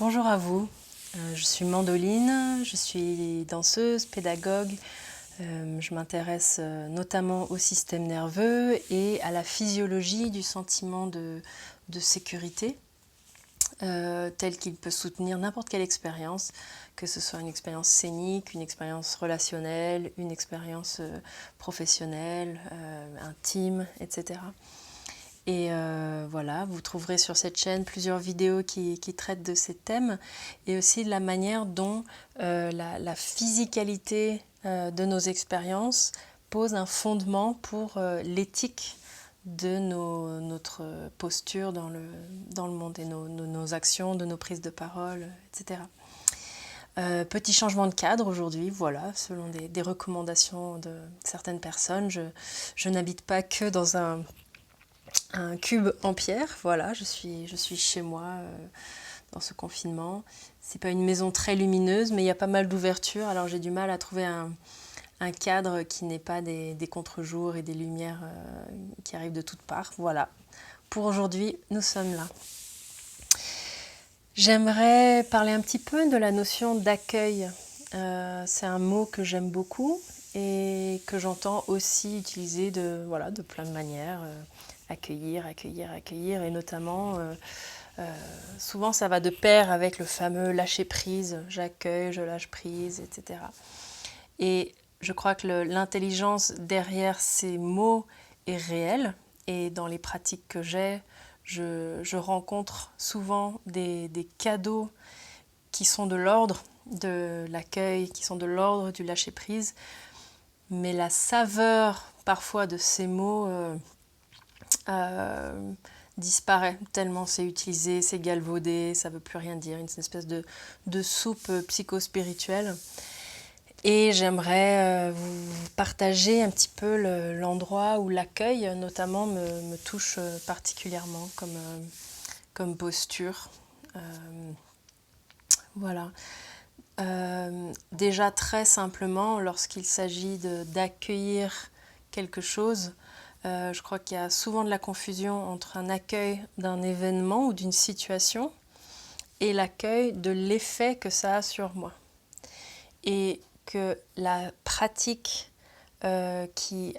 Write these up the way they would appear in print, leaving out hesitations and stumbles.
Bonjour à vous, je suis Mandoline, je suis danseuse, pédagogue. Je m'intéresse notamment au système nerveux et à la physiologie du sentiment de sécurité, tel qu'il peut soutenir n'importe quelle expérience, que ce soit une expérience scénique, une expérience relationnelle, une expérience professionnelle, intime, etc. Et voilà, vous trouverez sur cette chaîne plusieurs vidéos qui traitent de ces thèmes et aussi de la manière dont la physicalité de nos expériences pose un fondement pour l'éthique de notre posture dans le monde et nos actions, de nos prises de parole, etc. Petit changement de cadre aujourd'hui, voilà, selon des recommandations de certaines personnes. Je n'habite pas que dans un cube en pierre, voilà, je suis chez moi dans ce confinement. C'est pas une maison très lumineuse, mais il y a pas mal d'ouvertures, alors j'ai du mal à trouver un cadre qui n'ait pas des contre-jours et des lumières qui arrivent de toutes parts. Voilà, pour aujourd'hui, nous sommes là. J'aimerais parler un petit peu de la notion d'accueil. C'est un mot que j'aime beaucoup et que j'entends aussi utiliser de plein de manières. Accueillir, accueillir, accueillir, et notamment, souvent ça va de pair avec le fameux lâcher prise, j'accueille, je lâche prise, etc. Et je crois que l'intelligence derrière ces mots est réelle, et dans les pratiques que j'ai, je rencontre souvent des cadeaux qui sont de l'ordre de l'accueil, qui sont de l'ordre du lâcher prise, mais la saveur parfois de ces mots disparaît tellement c'est utilisé, c'est galvaudé, ça veut plus rien dire, une espèce de soupe psychospirituelle. Et j'aimerais vous partager un petit peu l'endroit où l'accueil notamment me touche particulièrement comme posture. Voilà. Déjà très simplement, lorsqu'il s'agit d'accueillir quelque chose, je crois qu'il y a souvent de la confusion entre un accueil d'un événement ou d'une situation et l'accueil de l'effet que ça a sur moi. Et que la pratique qui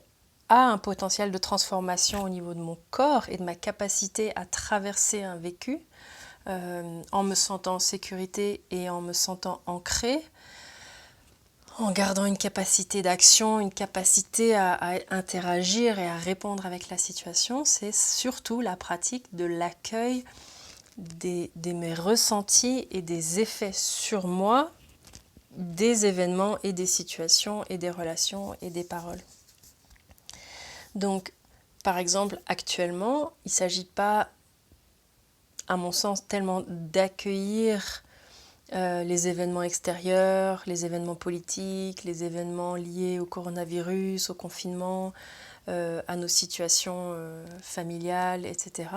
a un potentiel de transformation au niveau de mon corps et de ma capacité à traverser un vécu, en me sentant en sécurité et en me sentant ancrée, en gardant une capacité d'action, une capacité à interagir et à répondre avec la situation, c'est surtout la pratique de l'accueil de mes ressentis et des effets sur moi, des événements et des situations et des relations et des paroles. Donc, par exemple, actuellement, il ne s'agit pas, à mon sens, tellement d'accueillir les événements extérieurs, les événements politiques, les événements liés au coronavirus, au confinement, à nos situations familiales, etc.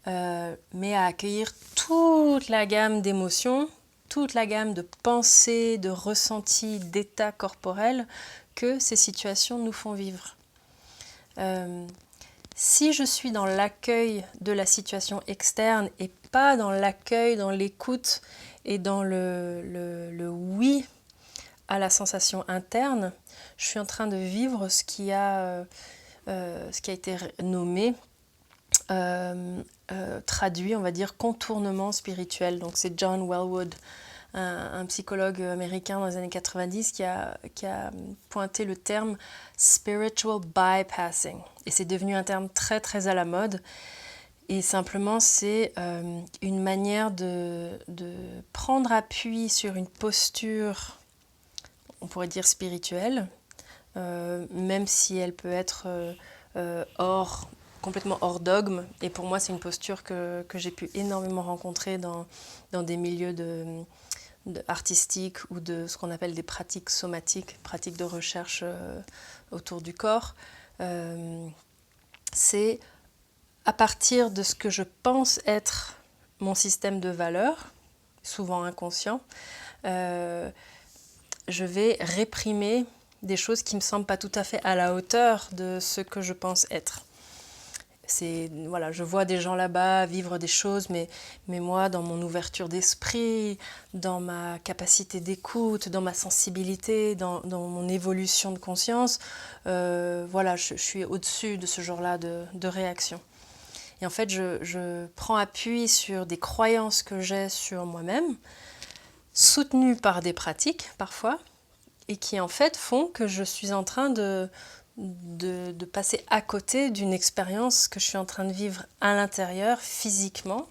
Mais à accueillir toute la gamme d'émotions, toute la gamme de pensées, de ressentis, d'états corporels que ces situations nous font vivre. Si je suis dans l'accueil de la situation externe et pas dans l'accueil, dans l'écoute et dans le oui à la sensation interne, je suis en train de vivre ce qui a été nommé, traduit, on va dire, contournement spirituel. Donc c'est John Welwood, un psychologue américain dans les années 90 qui a pointé le terme spiritual bypassing. Et c'est devenu un terme très très à la mode. Et simplement, c'est une manière de prendre appui sur une posture, on pourrait dire spirituelle, même si elle peut être complètement hors dogme. Et pour moi, c'est une posture que j'ai pu énormément rencontrer dans des milieux artistiques ou de ce qu'on appelle des pratiques somatiques, pratiques de recherche autour du corps. C'est à partir de ce que je pense être mon système de valeurs, souvent inconscient, je vais réprimer des choses qui ne me semblent pas tout à fait à la hauteur de ce que je pense être. voilà, je vois des gens là-bas vivre des choses, mais moi, dans mon ouverture d'esprit, dans ma capacité d'écoute, dans ma sensibilité, dans mon évolution de conscience, voilà, je suis au-dessus de ce genre-là de réaction. Et en fait, je prends appui sur des croyances que j'ai sur moi-même, soutenues par des pratiques parfois, et qui en fait font que je suis en train de passer à côté d'une expérience que je suis en train de vivre à l'intérieur, physiquement.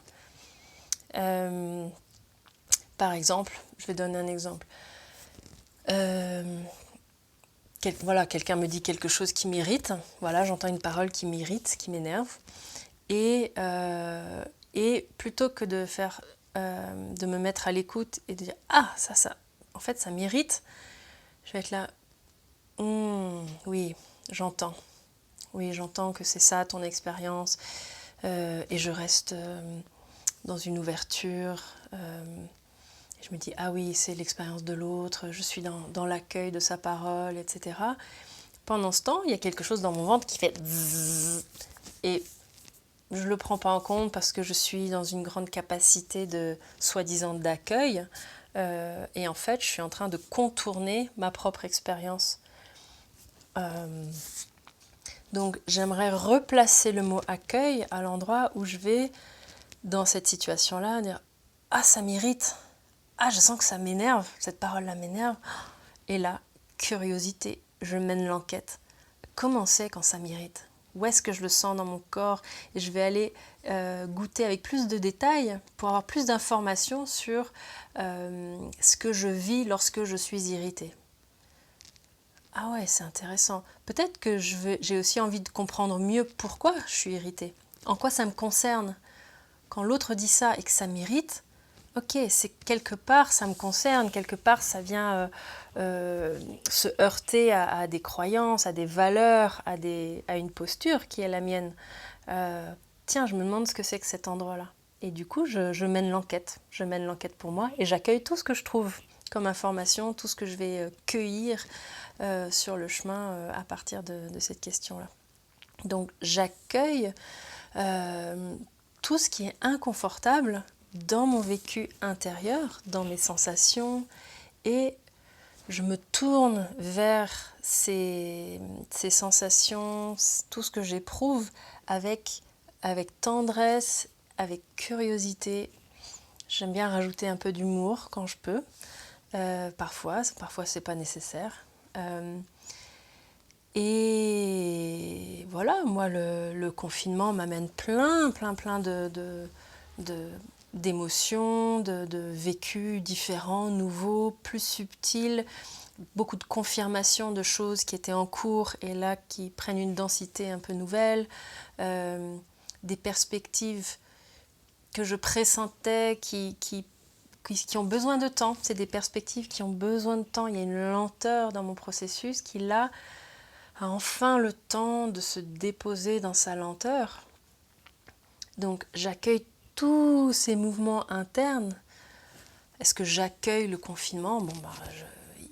Par exemple, je vais donner un exemple. Voilà, quelqu'un me dit quelque chose qui m'irrite. Voilà, j'entends une parole qui m'irrite, qui m'énerve. Et plutôt que de me mettre à l'écoute et de dire ah ça, en fait ça m'irrite, je vais être là. Oui, j'entends. Oui, j'entends que c'est ça ton expérience. Et je reste dans une ouverture. Et je me dis, ah oui, c'est l'expérience de l'autre, je suis dans l'accueil de sa parole, etc. Pendant ce temps, il y a quelque chose dans mon ventre qui fait zzzz, et je ne le prends pas en compte parce que je suis dans une grande capacité de soi-disant d'accueil. Et en fait, je suis en train de contourner ma propre expérience. Donc j'aimerais replacer le mot accueil à l'endroit où je vais, dans cette situation-là, dire « Ah, ça m'irrite. Ah, je sens que ça m'énerve. Cette parole-là m'énerve. » Et là, curiosité, je mène l'enquête. Comment c'est quand ça m'irrite ? Où est-ce que je le sens dans mon corps ? Et je vais aller goûter avec plus de détails pour avoir plus d'informations sur ce que je vis lorsque je suis irritée. Ah ouais, c'est intéressant. Peut-être que j'ai aussi envie de comprendre mieux pourquoi je suis irritée. En quoi ça me concerne ? Quand l'autre dit ça et que ça m'irrite, ok, c'est quelque part ça me concerne, quelque part ça vient se heurter à des croyances, à des valeurs, à une posture qui est la mienne. Tiens, je me demande ce que c'est que cet endroit-là. Et du coup, je mène l'enquête. Je mène l'enquête pour moi et j'accueille tout ce que je trouve comme information, tout ce que je vais cueillir sur le chemin à partir de cette question-là. Donc j'accueille tout ce qui est inconfortable dans mon vécu intérieur, dans mes sensations, et je me tourne vers ces sensations, tout ce que j'éprouve avec tendresse, avec curiosité. J'aime bien rajouter un peu d'humour quand je peux. Parfois c'est pas nécessaire. Et voilà, moi le confinement m'amène plein d'émotions, de vécus différents, nouveaux, plus subtils, beaucoup de confirmations de choses qui étaient en cours et là qui prennent une densité un peu nouvelle, des perspectives que je pressentais qui ont besoin de temps. C'est des perspectives qui ont besoin de temps. Il y a une lenteur dans mon processus qui là a enfin le temps de se déposer dans sa lenteur. Donc j'accueille tous ces mouvements internes. Est-ce que j'accueille le confinement ?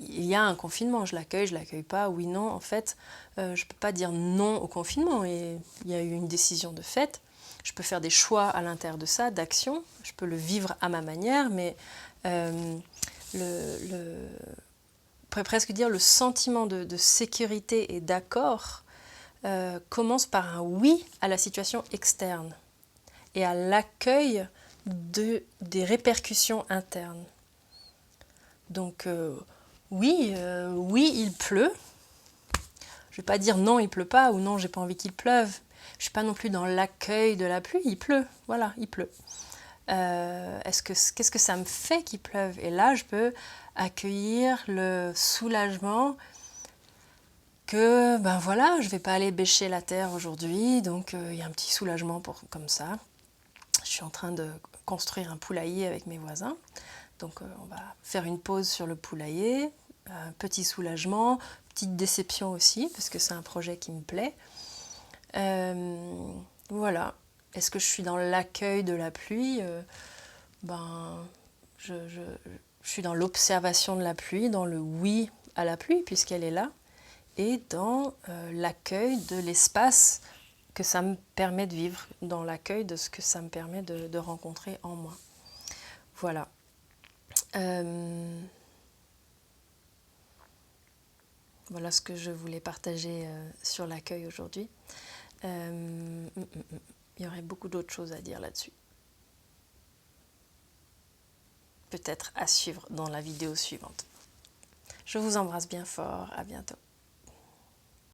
Il y a un confinement, je l'accueille pas, oui, non. En fait, je ne peux pas dire non au confinement. Et il y a eu une décision de fait. Je peux faire des choix à l'intérieur de ça, d'action. Je peux le vivre à ma manière, mais on pourrait presque dire le sentiment de sécurité et d'accord commence par un oui à la situation externe et à l'accueil des répercussions internes. Donc oui, il pleut. Je ne vais pas dire non, il pleut pas ou non, j'ai pas envie qu'il pleuve. Je ne suis pas non plus dans l'accueil de la pluie, il pleut, voilà, il pleut. Qu'est-ce que ça me fait qu'il pleuve ? Et là, je peux accueillir le soulagement que, ben voilà, je ne vais pas aller bêcher la terre aujourd'hui, donc il y a un petit soulagement comme ça. Je suis en train de construire un poulailler avec mes voisins, donc on va faire une pause sur le poulailler, un petit soulagement, petite déception aussi, parce que c'est un projet qui me plaît. Voilà. Est-ce que je suis dans l'accueil de la pluie ? Je suis dans l'observation de la pluie, dans le oui à la pluie, puisqu'elle est là, et dans l'accueil de l'espace que ça me permet de vivre dans l'accueil de ce que ça me permet de rencontrer en moi. Voilà. Voilà ce que je voulais partager sur l'accueil aujourd'hui. Il y aurait beaucoup d'autres choses à dire là-dessus. Peut-être à suivre dans la vidéo suivante. Je vous embrasse bien fort, à bientôt.